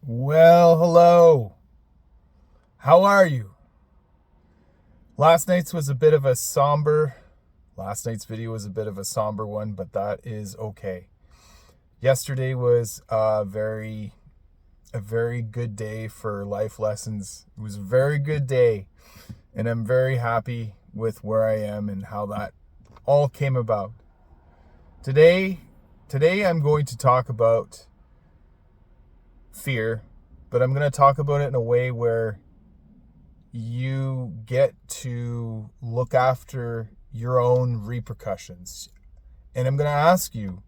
Well, hello. How are you? Last night's was a bit of a somber. Last night's video was a bit of a somber one, but that is okay. Yesterday was a very good day for life lessons. It was a very good day, and I'm very happy with where I am and how that all came about. Today, today I'm going to talk about fear, but I'm going to talk about it in a way where you get to look after your own repercussions. And I'm going to ask you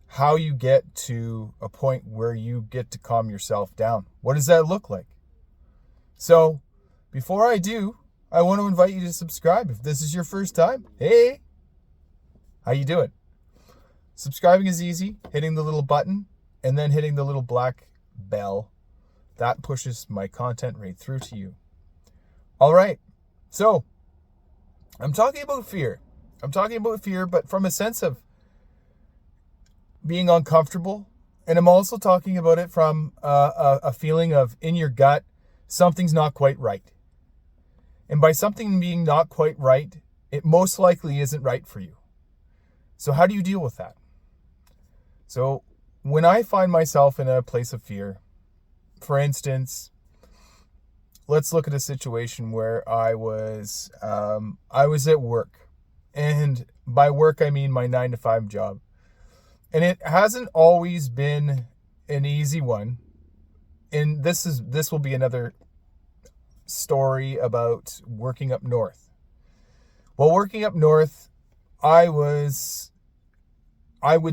how you get to a point where you get to calm yourself down. What does that look like? So, before I do, I want to invite you to subscribe. If this is your first time, hey, how you doing? Subscribing is easy. Hitting the little button and then hitting the little black bell. That pushes my content right through to you. All right, so I'm talking about fear. But from a sense of being uncomfortable. And I'm also talking about it from a feeling of in your gut, something's not quite right. And by something being not quite right, it most likely isn't right for you. So how do you deal with that? So when I find myself in a place of fear, for instance, let's look at a situation where I was at work, and by work I mean my 9 to 5 job, and it hasn't always been an easy one. And this will be another story about working up north. While working up north, I would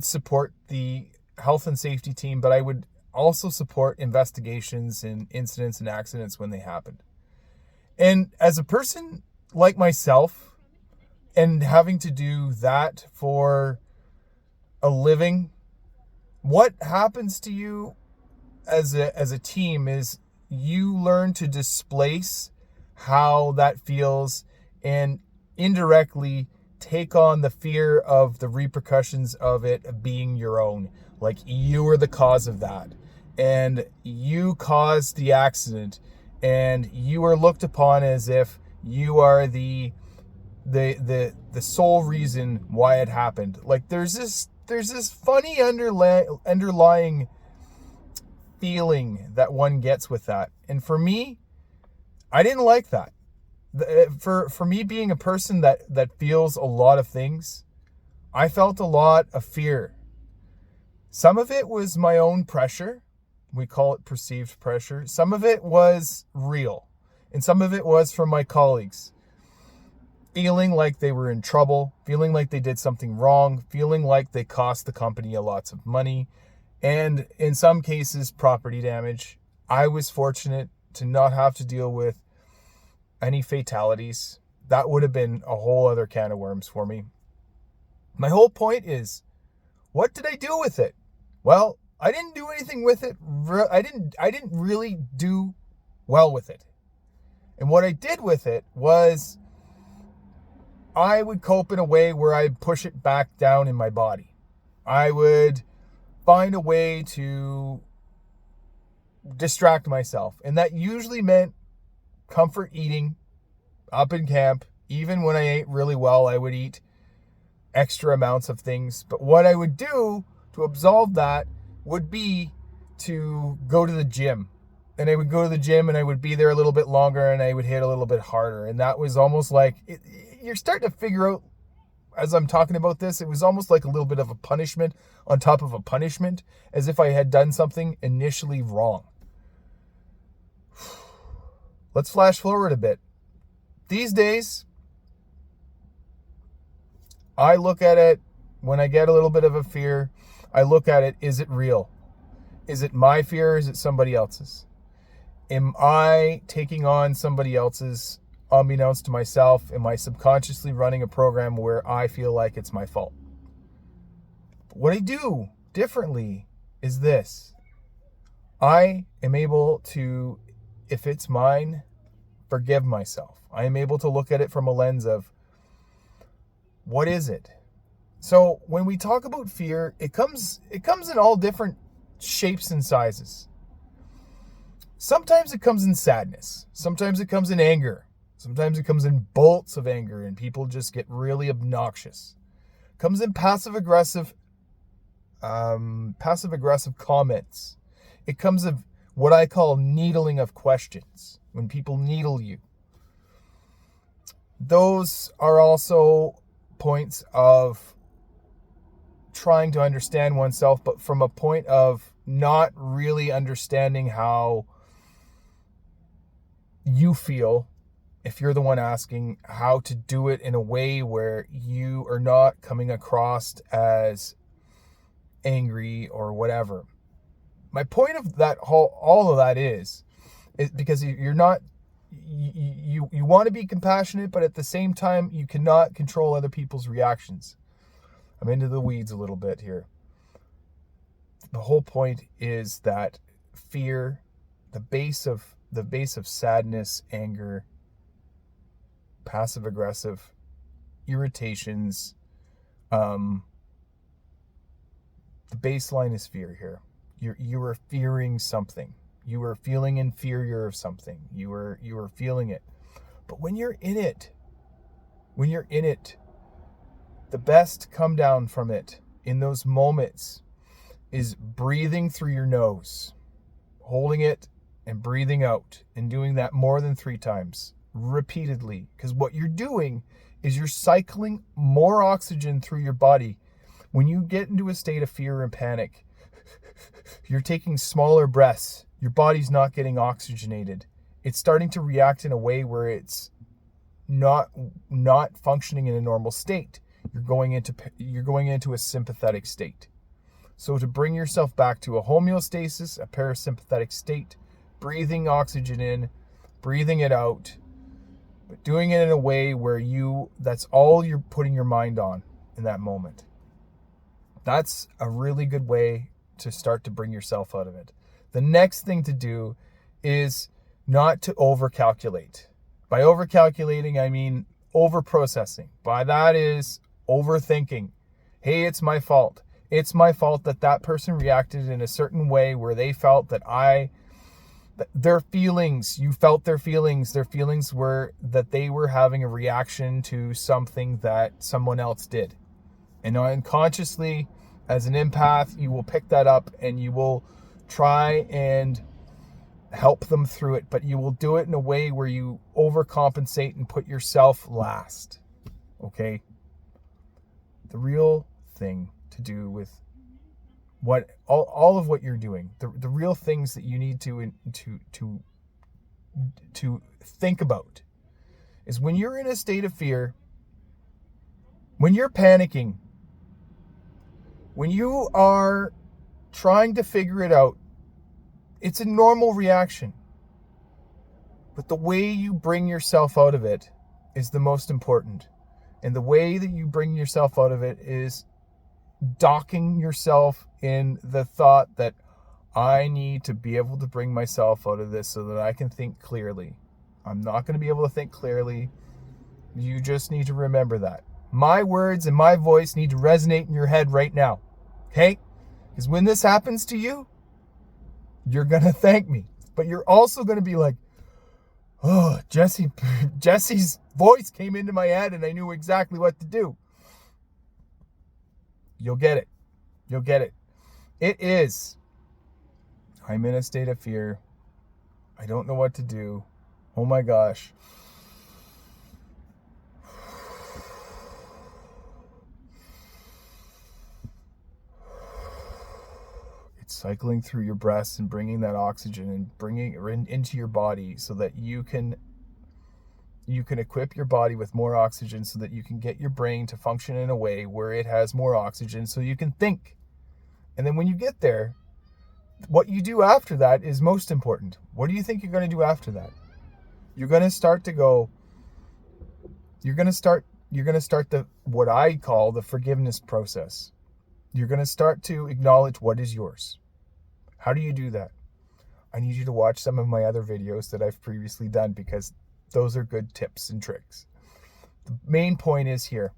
support the health and safety team, but I would also support investigations and incidents and accidents when they happened. And as a person like myself, and having to do that for a living, what happens to you as a team is you learn to displace how that feels and indirectly take on the fear of the repercussions of it being your own. Like you were the cause of that, and you caused the accident, and you are looked upon as if you are the sole reason why it happened. Like there's this funny underlying feeling that one gets with that. And for me, I didn't like that. For me being a person that feels a lot of things, I felt a lot of fear. Some of it was my own pressure. We call it perceived pressure. Some of it was real. And some of it was from my colleagues. Feeling like they were in trouble, feeling like they did something wrong, feeling like they cost the company a lots of money, and in some cases, property damage. I was fortunate to not have to deal with any fatalities. That would have been a whole other can of worms for me. My whole point is, what did I do with it? Well, I didn't do anything with it. I didn't really do well with it. And what I did with it was I would cope in a way where I'd push it back down in my body. I would find a way to distract myself. And that usually meant comfort eating up in camp. Even when I ate really well, I would eat extra amounts of things. But what I would do to absolve that would be to go to the gym. And I would go to the gym and I would be there a little bit longer and I would hit a little bit harder. And that was almost like, you're starting to figure out, as I'm talking about this, it was almost like a little bit of a punishment on top of a punishment, as if I had done something initially wrong. Let's flash forward a bit. These days, I look at it, when I get a little bit of a fear, I look at it, is it real? Is it my fear or is it somebody else's? Am I taking on somebody else's unbeknownst to myself? Am I subconsciously running a program where I feel like it's my fault? But what I do differently is this. I am able to, if it's mine, forgive myself. I am able to look at it from a lens of, what is it? So when we talk about fear, it comes in all different shapes and sizes. Sometimes it comes in sadness. Sometimes it comes in anger. Sometimes it comes in bolts of anger and people just get really obnoxious. It comes in passive aggressive comments. It comes of what I call needling of questions, when people needle you. Those are also points of trying to understand oneself, but from a point of not really understanding how you feel, if you're the one asking, how to do it in a way where you are not coming across as angry or whatever. My point of that all of that is because you're not, you want to be compassionate, but at the same time, you cannot control other people's reactions. I'm into the weeds a little bit here. The whole point is that fear, the base of sadness, anger, passive aggressive, irritations, the baseline is fear here. You are fearing something. You are feeling inferior of something. You are feeling it. But when you're in it, the best come down from it in those moments is breathing through your nose, holding it and breathing out, and doing that more than 3 times repeatedly. Because what you're doing is you're cycling more oxygen through your body. When you get into a state of fear and panic, you're taking smaller breaths. Your body's not getting oxygenated. It's starting to react in a way where it's not functioning in a normal state. You're going into a sympathetic state. So to bring yourself back to a homeostasis, a parasympathetic state, breathing oxygen in, breathing it out, but doing it in a way where that's all you're putting your mind on in that moment. That's a really good way to start to bring yourself out of it. The next thing to do is not to overcalculate. By overcalculating, I mean overprocessing. By that is overthinking. Hey, it's my fault. It's my fault that person reacted in a certain way where they felt that their feelings, you felt their feelings were that they were having a reaction to something that someone else did. And unconsciously, as an empath, you will pick that up and you will try and help them through it, but you will do it in a way where you overcompensate and put yourself last. Okay? The real thing to do with all of what you're doing, the real things that you need to think about is when you're in a state of fear, when you're panicking, when you are trying to figure it out, it's a normal reaction. But the way you bring yourself out of it is the most important. And the way that you bring yourself out of it is docking yourself in the thought that I need to be able to bring myself out of this so that I can think clearly. I'm not going to be able to think clearly. You just need to remember that. My words and my voice need to resonate in your head right now. Okay? Because when this happens to you, you're going to thank me. But you're also going to be like, oh, Jesse's voice came into my head and I knew exactly what to do. You'll get it. You'll get it. It is, I'm in a state of fear. I don't know what to do. Oh my gosh. It's cycling through your breasts and bringing that oxygen and bringing it into your body so that you can equip your body with more oxygen so that you can get your brain to function in a way where it has more oxygen so you can think. And then when you get there, what you do after that is most important. What do you think you're going to do after that? You're going to start what I call the forgiveness process. You're going to start to acknowledge what is yours. How do you do that? I need you to watch some of my other videos that I've previously done because those are good tips and tricks. The main point is here.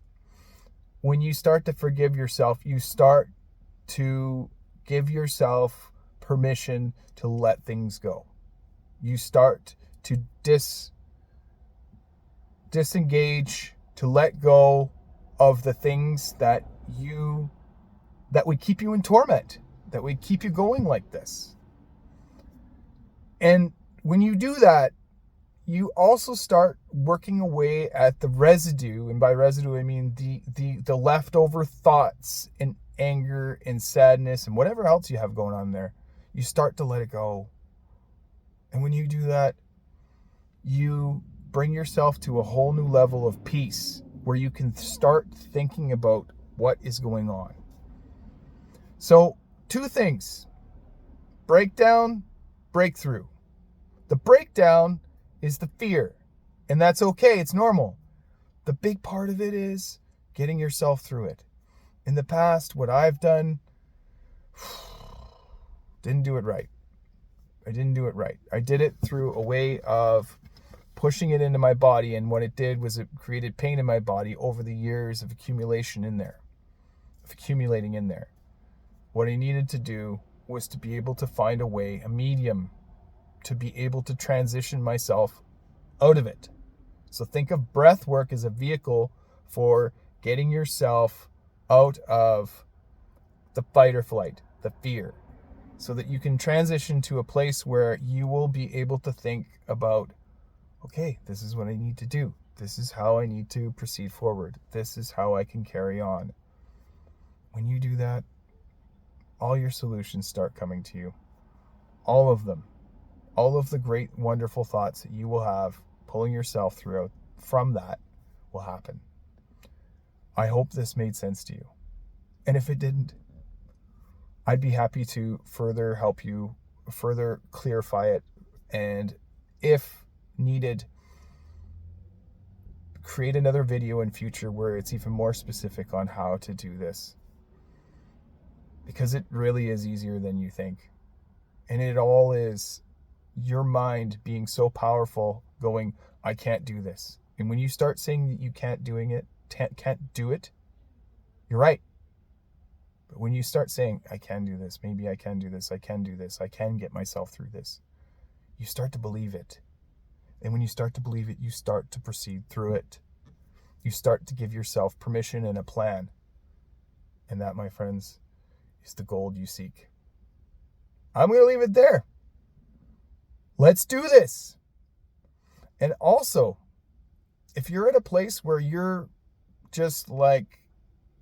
When you start to forgive yourself, you start to give yourself permission to let things go. You start to disengage, to let go of the things that would keep you in torment, that would keep you going like this. And when you do that, you also start working away at the residue, and by residue I mean the leftover thoughts and anger and sadness and whatever else you have going on there. You start to let it go. And when you do that, you bring yourself to a whole new level of peace where you can start thinking about what is going on. So, 2 things. Breakdown, breakthrough. The breakdown is the fear, and that's okay. It's normal. The big part of it is getting yourself through it. In the past, what I've done, didn't do it right. I didn't do it right. I did it through a way of pushing it into my body, and what it did was it created pain in my body over the years of accumulating in there. What I needed to do was to be able to find a way, a medium, to be able to transition myself out of it. So think of breath work as a vehicle for getting yourself out of the fight or flight, the fear, so that you can transition to a place where you will be able to think about, okay, this is what I need to do. This is how I need to proceed forward. This is how I can carry on. When you do that, all your solutions start coming to you. All of them. All of the great, wonderful thoughts that you will have pulling yourself through from that will happen. I hope this made sense to you. And if it didn't, I'd be happy to further help you, further clarify it, and if needed, create another video in future where it's even more specific on how to do this. Because it really is easier than you think. And it all is your mind being so powerful, going, I can't do this. And when you start saying that you can't do it, you're right. But when you start saying, I can do this, maybe I can do this, I can do this, I can get myself through this, you start to believe it. And when you start to believe it, you start to proceed through it. You start to give yourself permission and a plan. And that, my friends, is the gold you seek. I'm going to leave it there. Let's do this. And also, if you're at a place where you're just like,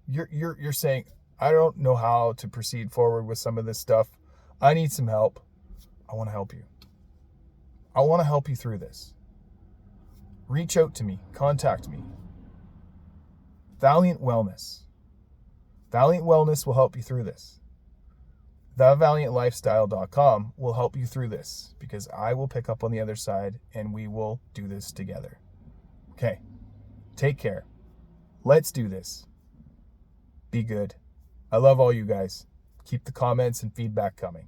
you're saying, I don't know how to proceed forward with some of this stuff. I need some help. I want to help you. I want to help you through this. Reach out to me. Contact me. Valiant Wellness. Valiant Wellness will help you through this. TheValiantLifestyle.com will help you through this, because I will pick up on the other side and we will do this together. Okay. Take care. Let's do this. Be good. I love all you guys. Keep the comments and feedback coming.